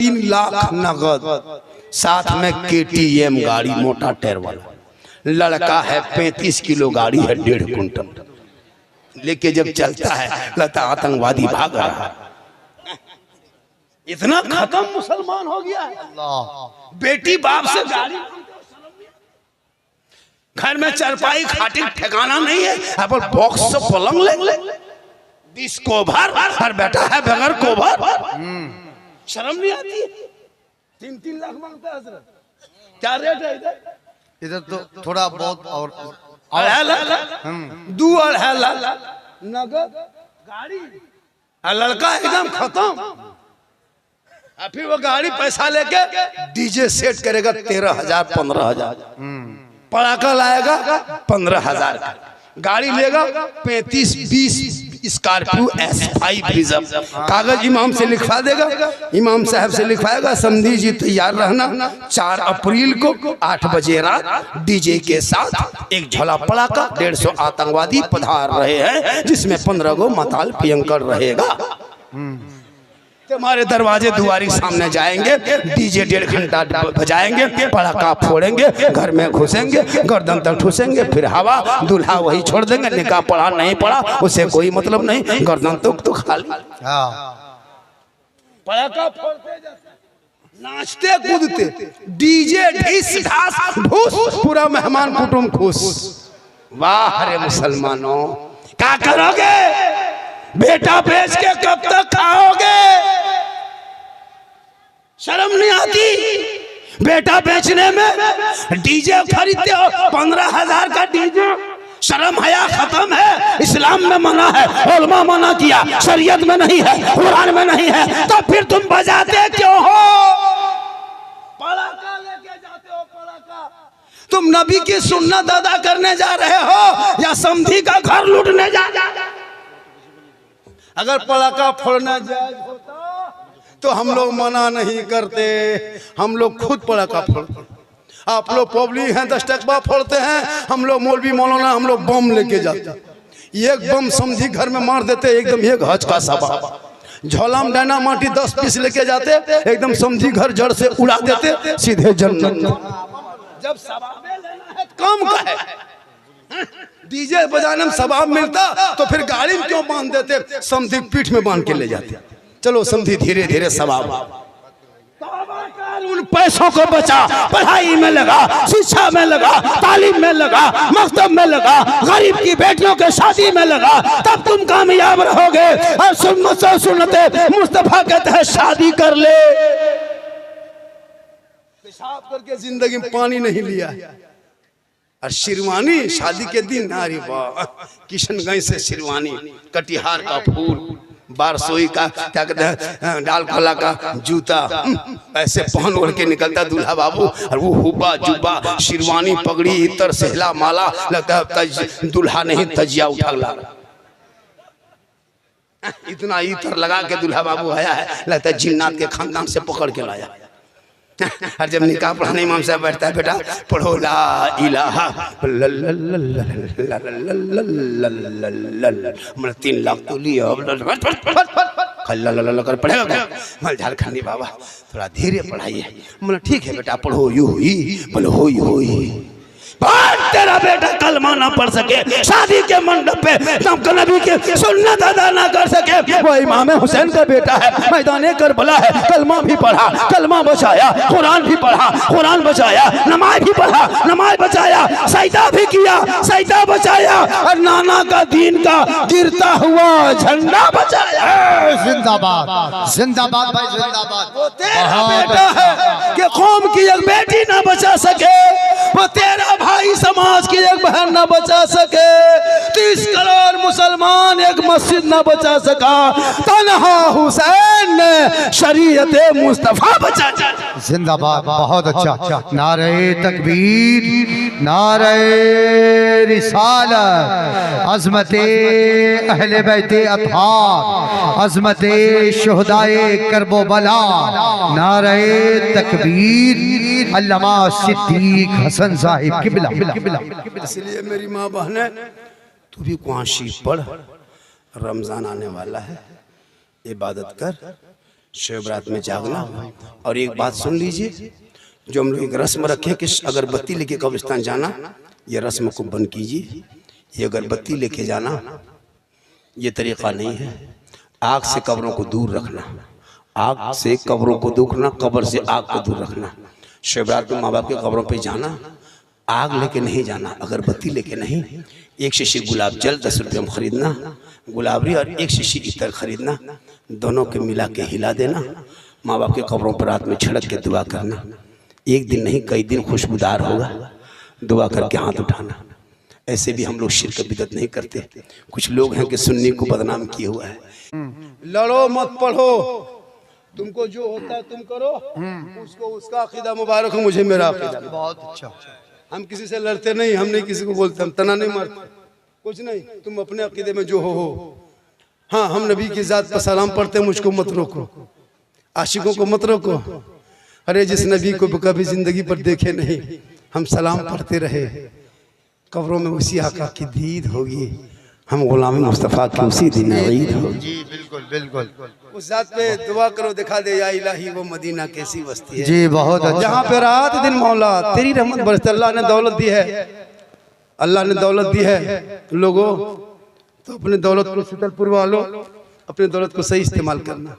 3 लाख नगद, साथ में KTM गाड़ी मोटा टायर वाला। लड़का है 35 किलो गाड़ी है 1.5 कुंटल लेके जब चलता है लगता आतंकवादी भाग रहा है। इतना खत्म मुसलमान हो गया है। बेटी बाप से गाड़ी, घर में चरपाई खाटी ठिकाना नहीं है, अब बॉक्स से पलंग ले 20 कोभर, हर बेटा है बगैर कोभर। शर्म नहीं आती? 3-3 लाख मांगता है हजरत। क्या रेट है इधर? इधर तो थोड़ा बहुत और 2.5 लाख नगद गाड़ी, लड़का एकदम खत्म। फिर वो गाड़ी पैसा लेके डीजे सेट करेगा 13,000 15,000, पटाखा लाएगा 15,000 का, गाड़ी लेगा 35-20 स्कॉर्पियो S5 रिजर्व, कागज इमाम से लिखवा देगा, इमाम साहब से लिखवाएगा समधी जी तैयार रहना 4 अप्रैल को 8 बजे रात डीजे के साथ एक झोला पड़ाका 150 आतंकवादी पधार रहे हैं, जिसमें 15 गो मताल पियंकर रहेगा। हमारे दरवाजे दुआरी सामने जाएंगे, डीजे 1.5 घंटा बजाएंगे, पटाखा फोड़ेंगे, घर में घुसेंगे, गर्दन तक ठूसेंगे, फिर हवा, दूल्हा वही छोड़ देंगे। निकाह पढ़ा नहीं पढ़ा उसे कोई मतलब नहीं, गर्दन तो खाली। पटाखा फोड़ते नाचते कूदते, डीजे ढिस ढास ढूस, पूरा मेहमान कुटुंब खुश। वाह रे मुसलमानों, क्या करोगे? बेटा बेच के कब तक खाओगे? शर्म नहीं आती? बेटा बेचने में डीजे खरीदते हो 15,000 का डीजे। शर्म हया खत्म है। इस्लाम में मना है, उलमा मना किया, शरीयत में नहीं है, कुरान में नहीं है, तो फिर तुम बजाते क्यों हो? पटाखा लेके जाते हो, पटाखा। तुम नबी की सुन्नत अदा करने जा रहे हो या समधी का घर लूटने जा रहे हो? अगर पटाखा फोड़ना जायज होता तो हम लोग मना नहीं करते, हम लोग खुद पटाखा फोड़ते। आप लोग पब्लिक हैं 10 टकवा फोड़ते हैं, हम लोग मौलवी मौलाना हम लोग बम लेके जाते। एक बम समझी घर में मार देते, एकदम एक हज का सवाब। झोला में डायना माटी 10 पीस लेके जाते, एकदम समझी घर जड़ से उड़ा देते, सीधे जन्नत। जब सवाब लेना है कम का है, डीजे बजाने में सवाब मिलता तो फिर गाड़ी में क्यों बांध देते? समधी पीठ में बांध के ले जाते। चलो समधी धीरे धीरे सवाब। उन पैसों को बचा, पढ़ाई में लगा, शिक्षा में लगा, तालीम में लगा, मकतब में लगा, गरीब की बेटियों के शादी में लगा, तब तुम कामयाब रहोगे। और सुन्नते मुस्तफा के तहत शादी कर ले। पेशाब करके जिंदगी में पानी नहीं लिया। और शेरवानी शादी के दिन, अरे वाह, किशनगंज से शेरवानी, कटिहार का फूल, बारसोई का क्या कहते हैं, डाल खोला का जूता, ऐसे पहन ओढ़ के निकलता दूल्हा बाबू। और वो हुब्बा जुब्बा, शेरवानी, पगड़ी, इतर, सहला, माला, लगता है दूल्हा नहीं तजिया उठा ला। इतना इतर लगा के दूल्हा बाबू आया है, लगता है जिन्नात के खानदान से पकड़ के लाया। और जब निकाह पढ़ाने इमाम साहब बैठता है, बेटा पढ़ो ला इलाहा, 3 लाख तो लिया, कर पढ़ेगा। मैं झारखंडी बाबा थोड़ा धीरे पढ़ाइए। मतलब ठीक है बेटा पढ़ो, यू ही बोलो हो ही। तेरा बेटा कलमा ना पढ़ सके, शादी के मंडप पे नबी के सुन्नत अदा ना कर सके, वो इमाम हुसैन का बेटा है, मैदाने करबला है, कलमा भी पढ़ा, कलमा बचाया, कुरान भी पढ़ा, कुरान बचाया, नमाज भी पढ़ा, नमाज बचाया, सजदा भी किया, सजदा बचाया, और नाना का दीन का गिरता हुआ झंडा बचाया। जिंदाबाद जिंदाबाद भाई जिंदाबाद। वो तेरा बेटा है कि कौम की एक बेटी ना बचा सके, वो तेरा भाई समाज की एक बहन न बचा सके, 30 करोड़ मुसलमान एक मस्जिद न बचा सका, तन्हा हुसैन ने शरीयत मुस्तफा बचा। जिंदाबाद, बहुत अच्छा। नारे तकबीर, नारे रिसालत, अज़मते अहले बैते अतहार, अज़मते शुहदाए करबला, नारे तकबीर, अल्लामा सिद्दीक हसन साहिब किबला। इसलिए मेरी माँ बहने, तू भी कुआं शीफ पढ़, रमजान आने वाला है, इबादत कर, शब बारात में जागना। और एक बात सुन लीजिए, जो हम लोग एक रस्म रखे कि अगरबत्ती लेके कब्रिस्तान जाना, ये रस्म को बंद कीजिए। ये अगरबत्ती लेके जाना ये तरीक़ा नहीं है। आग से कब्रों को दूर रखना, आग से कब्रों को दूर रखना, कब्र से आग को दूर रखना। शब बारात में माँ बाप के कब्रों पे जाना, आग लेके नहीं जाना, अगरबत्ती लेके नहीं। एक शीशी गुलाब जल 10 रुपये में ख़रीदना, गुलाबरी, और एक शीशी इतर ख़रीदना, दोनों के मिला के हिला देना। माँ बाप के कब्रों पर रात में छिड़क के दुआ करना। एक दिन नहीं कई दिन खुशबूदार होगा, दुआ करके हाथ उठाना। ऐसे भी हम लोग शिरक बिदअत नहीं करते। कुछ लोग हैं कि सुन्नी को बदनाम किए हुआ है। लड़ो मत पढ़ो, तुमको जो होता है तुम करो, उसको उसका अकीदा मुबारक हो, मुझे मेरा अकीदा। बहुत अच्छा। हम किसी से लड़ते नहीं, हम नहीं किसी को बोलते, हम तना नहीं मारते, कुछ नहीं। तुम अपने अकीदे में जो हो। हाँ, हम नबी की जात पर सलाम पढ़ते हैं, मुझको मत रोको, आशिकों को मत रोको। अरे जिस नबी को कभी जिंदगी पर देखे नहीं, हम सलाम पढ़ते रहे, कब्रों में उसी आका की दीद होगी, हम गुलामी मुस्तफ़ा की उसी दिन ईद होगी। जी बिल्कुल बिल्कुल। उस जात पे दुआ करो, दिखा दे या इलाही वो मदीना कैसी बस्ती है। जी बहुत अच्छा। जहाँ पे रात दिन मौला तेरी रहमत बरसती। अल्लाह ने दौलत दी है, अल्लाह ने दौलत दी है लोगों, तो अपने दौलत को शीतल पुरवा लो, अपने दौलत को सही इस्तेमाल करना।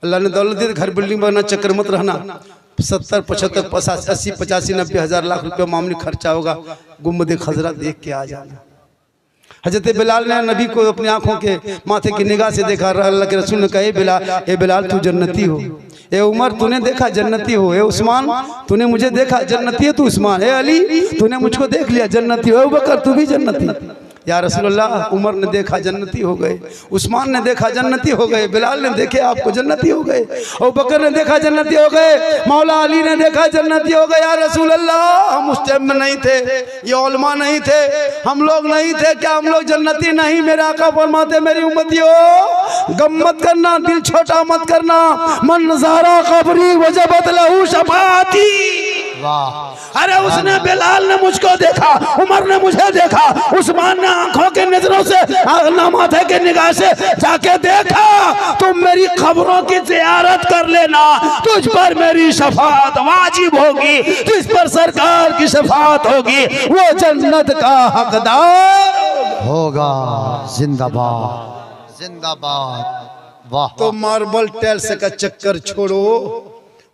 अल्लाह ने दौलत दी, घर बिल्डिंग बनना चक्कर मत रहना। 70, 75, 80, 85, 90 हज़ार लाख रुपया मामूली खर्चा होगा, गुम्बद खजरा देख के आ जाना। हजरत बिलाल ने नबी को अपनी आंखों के माथे की निगाह से देखा। अल्लाह के रसूल ने कहा, ए बिलाल तू जन्नती हो, ए उमर तूने देखा जन्नती हो, ए उस्मान तूने मुझे देखा जन्नती है तू उस्मान, ए अली तूने मुझको देख लिया जन्नती हो, ए बकर तू भी जन्नती। या रसूलुल्लाह, उमर ने देखा जन्नती हो गए, उस्मान ने देखा जन्नती हो गए, बिलाल ने देखे आपको जन्नती हो गए, और बकर ने देखा जन्नती हो गए, मौला अली ने देखा जन्नती हो गए। या रसूलुल्लाह, हम उस टाइम में नहीं थे, ये उलमा नहीं थे, हम लोग नहीं थे, क्या हम लोग जन्नती नहीं? मेरे आका फरमाते, मेरी उम्मतियों गम मत करना, दिल छोटा मत करना। मन नज़ारा कब्री वजबत लहू शफाअती। वाह। अरे उसने, बिलाल ने मुझको देखा, उमर ने मुझे देखा, उस्मान ने आंखों के नजरों से, माथे के निगाह से जाके देखा। तुम मेरी खबरों की ज़ियारत कर लेना, तुझ पर मेरी शफाअत वाजिब होगी, जिस पर सरकार की शफाअत होगी वो जन्नत का हकदार होगा। जिंदाबाद जिंदाबाद। वाह। तो मार्बल टाइल्स का चक्कर छोड़ो,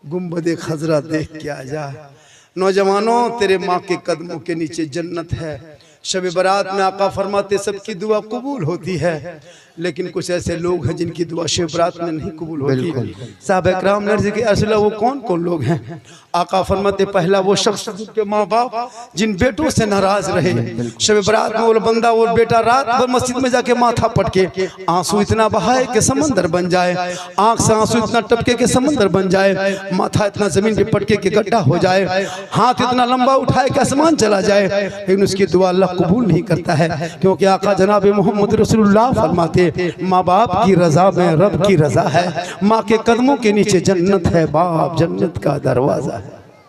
गुम्बद खजरा देख के आ जा। नौजवानों, तेरे माँ के कदमों के नीचे जन्नत है। शब बारात में आका फरमाते सबकी दुआ कबूल होती है, लेकिन कुछ ऐसे लोग हैं जिनकी दुआ शब बारात में नहीं कबूल होती। साहब इकराम ने अर्ज़ की, रसूलल्लाह वो कौन कौन लोग हैं? आका फरमाते, पहला वो शख्स जिनके माँ बाप जिन बेटों से नाराज रहे। शब बारात में वो बंदा, वो बेटा रात भर मस्जिद में जाके माथा पटके आंसू इतना बहाए कि समंदर बन जाए, आंख से आंसू इतना टपके के समंदर बन जाए, माथा इतना जमीन पे पटके के गड्ढा हो जाए, हाथ इतना लंबा उठाए कि आसमान चला जाए, लेकिन उसकी दुआ अल्लाह कबूल नहीं करता है, क्योंकि आका जनाब मोहम्मद रसूलुल्लाह फरमाते, माँ बाप की रजा में रब की रजा है, माँ के कदमों के नीचे जन्नत है, बाप जन्नत का दरवाजा है।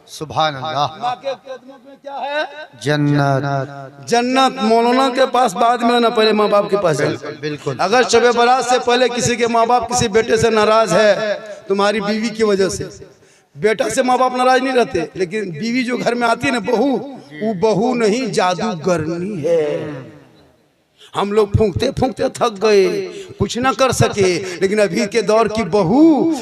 सुभान अल्लाह। माँ के कदमों में क्या है? जन्नत। जन्नत। मौलाना के पास बाद में ना, पहले माँ बाप के पास। बिल्कुल। अगर शब बारात से पहले किसी के माँ बाप किसी बेटे से नाराज है, तुम्हारी बीवी की वजह से, बेटा से माँ बाप नाराज नहीं रहते, लेकिन बीवी जो घर में आती है ना, बहू, वो बहू नहीं जादूगरनी है। हम लोग फूंकते फूंकते थक गए, कुछ ना कर सके, लेकिन अभी के दौर की बहू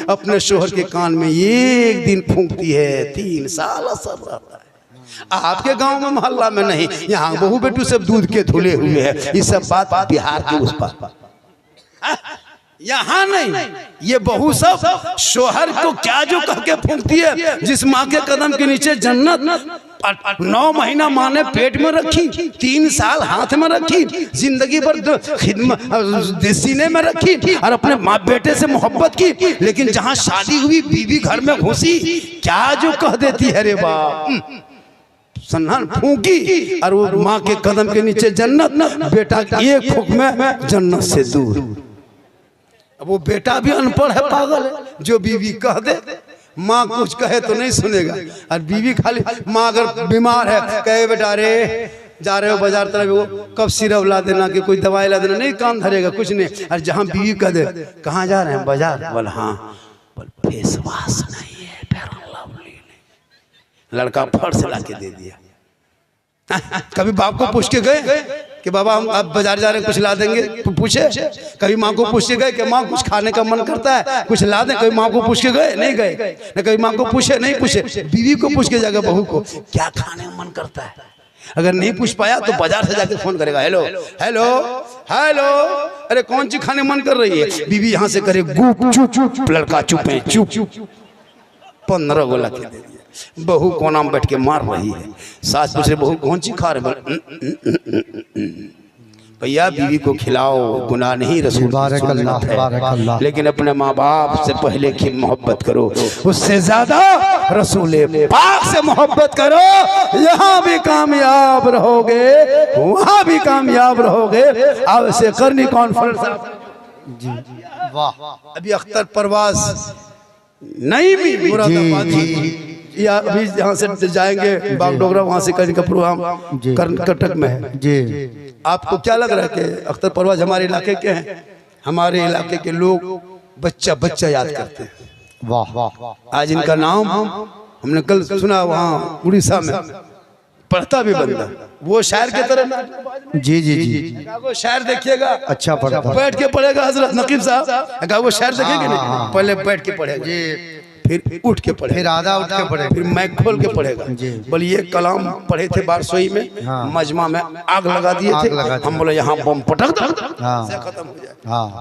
अपने शोहर के कान में एक दिन फूंकती है, 3 साल असर रहता है। आपके गांव में मोहल्ला में नहीं, यहाँ बहू बेटू सब दूध के धुले हुए हैं। ये सब बात बिहार के उस पार, यहाँ नहीं। ये बहू सब शोहर को क्या जो कह के फूंकती है, जिस माँ के कदम के नीचे जन्नत 9 महीना माँ ने पेट में रखी, 3 साल हाथ में रखी, जिंदगी भर खिदमत सीने में रखी, और अपने माँ बेटे से मोहब्बत की, लेकिन जहाँ शादी हुई बीवी घर में घुसी, क्या जो कह देती है रे बाप, सन्नान फूंकी, और वो माँ के कदम के नीचे जन्नत, बेटा एक फूंक में जन्नत से दूर। अब वो बेटा भी अनपढ़ है, पागल है, जो बीवी कह दे, माँ कुछ कहे तो नहीं सुनेगा, और बीवी खाली, माँ अगर बीमार है कहे बेटा रे जा रहे हो बाजार तरफ, वो कब सिरप ला देना कि कोई दवाई ला देना, नहीं काम धरेगा कुछ नहीं। और जहाँ बीवी कह दे कहाँ जा रहे हैं बाजार, बोला हाँ फेस वॉश नहीं है, फेयर लवली नहीं। लड़का फट से ला के दे दिया। कभी बाप को पूछ के गए कि बाबा हम आप बाजार जा रहे हैं कुछ ला देंगे, तो पूछे? कभी माँ को पूछ के गए कि माँ कुछ खाने का मन करता है कुछ ला दें? कभी माँ को पूछ के गए? नहीं गए। न कभी माँ को पूछे, नहीं पूछे। बीवी को पूछ के जाएगा बहू को क्या खाने का मन करता है। अगर नहीं पूछ पाया तो बाजार से जाके फोन करेगा, हेलो हेलो हेलो, अरे कौन चीज खाने मन कर रही है? बीवी यहाँ से करे गुप चुप चुप, लड़का चुप है चुप। 15 गोला के दे दिया। बहू कोना में बैठ के मार रही है। सास पूछे बहू कौन सी खा रहे? भैया बीवी को खिलाओ, गुनाह नहीं, रसूल की सुन्नत है, लेकिन अपने माँ बाप से पहले की मोहब्बत करो, उससे ज्यादा रसूल पाक से मोहब्बत करो। यहाँ भी कामयाब रहोगे, वहाँ भी कामयाब रहोगे। अब से करनी कॉन्फ्रेंस जी वाह। अभी अख्तर परवाज नहीं भी मुरादाबादी या अभी यहाँ से जाएंगे बागडोगरा, वहाँ से करने का प्रोग्राम कर्नाटक में है जी। आपको क्या लग रहा है कि अख्तर परवाज हमारे इलाके के हैं? हमारे इलाके के लोग बच्चा बच्चा याद करते हैं। वाह वाह। आज इनका नाम हमने कल सुना, वहाँ उड़ीसा में पढ़ता भी बंदा, वो शायर की तरह। जी जी जी। वो शायर देखिएगा, अच्छा पढ़ता, बैठ के पढ़ेगा। हजरत नकीब साहब वो शायर देखेंगे नहीं, पहले बैठ के पढ़ेगा, फिर उठ के पढ़ेगा, फिर आधा उठ के पढ़ेगा, फिर मैक खोल के पढ़ेगा। बोले ये कलाम पढ़े थे बारसोई में, मजमा में आग लगा दिए थे, हम बोले यहाँ बम पटक दो, खत्म हो जाए।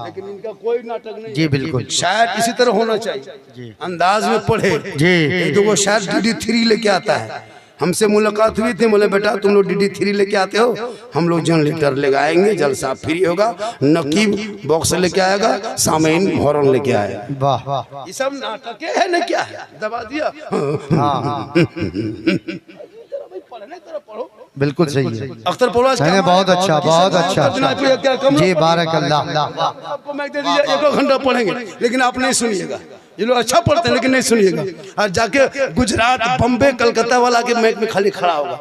लेकिन इनका कोई नाटक नहीं जी बिल्कुल। शायर इसी तरह होना चाहिए, अंदाज में पढ़े जी। तो वो शायर DD3 लेके आता है। हमसे मुलाकात हुई थी, बोले बेटा तुम लोग DD3 लेके आते हो, हम लोग जनरेटर लेके आएंगे, जलसा फ्री होगा, नकीब बॉक्स लेके आएगा, सामीन हॉर्न लेके आएगा। वाह। ये सब नाटक है ना, क्या है? दबा दिया। बिल्कुल सही है। अख्तर परवाज बहुत अच्छा, बहुत अच्छा जी, बारकल्लाह। आपको मैं दे दीजिए, 1 घंटा पढ़ेंगे, लेकिन आप नहीं सुनिएगा। ये लोग अच्छा पढ़ते हैं लेकिन नहीं सुनिएगा। और जाके गुजरात बम्बे कलकत्ता वाला के मैच में खाली खड़ा होगा,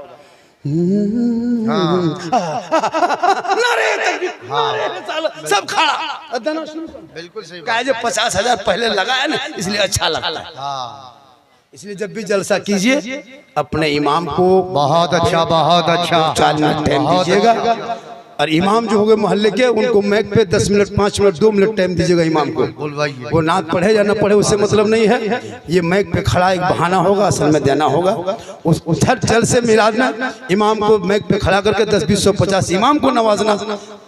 सब खड़ा, बिल्कुल सही। 50,000 पहले लगाया ना, इसलिए अच्छा लगता है। इसलिए जब भी जलसा कीजिए अपने इमाम को बहुत अच्छा 4 मिनट टाइम दीजिएगा। और इमाम जो होंगे मोहल्ले के, उनको मैक पे 10 मिनट 5 मिनट 2 मिनट टाइम दीजिएगा इमाम को। वो नात पढ़े या ना पढ़े उससे मतलब नहीं है, ये मैक पे खड़ा एक बहाना होगा, असल में देना होगा। उस जल से मिलाद में इमाम को मैक पे खड़ा करके 10 20 100 50 इमाम को नवाजना,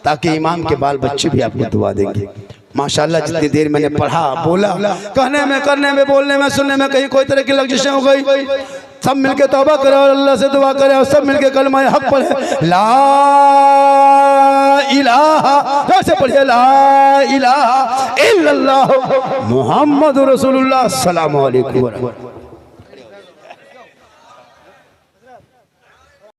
ताकि इमाम के बाल बच्चे भी आपको दुआ देंगे। माशाल्लाह जितनी देर मैंने पढ़ा, बोला, कहने में, करने में, बोलने में, सुनने में कहीं कोई तरह की लग्जिशें हो गई, सब मिलके तौबा करो और अल्लाह से दुआ करें और सब मिलके कलमा हक पढ़े, ला इलाहा, कैसे पढ़िए, ला इलाहा इल्लल्लाह मुहम्मद रसूलुल्लाह, अस्सलामु अलैकुम।